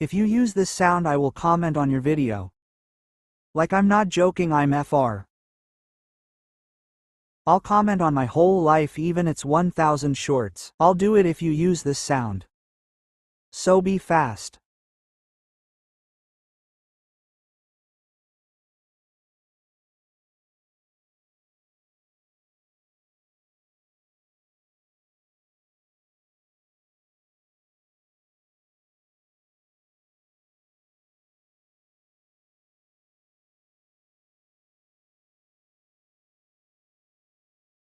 If you use this sound, I will comment on your video. Like, I'm not joking, I'm FR. I'll comment on my whole life, even its 1000 shorts. I'll do it if you use this sound. So be fast.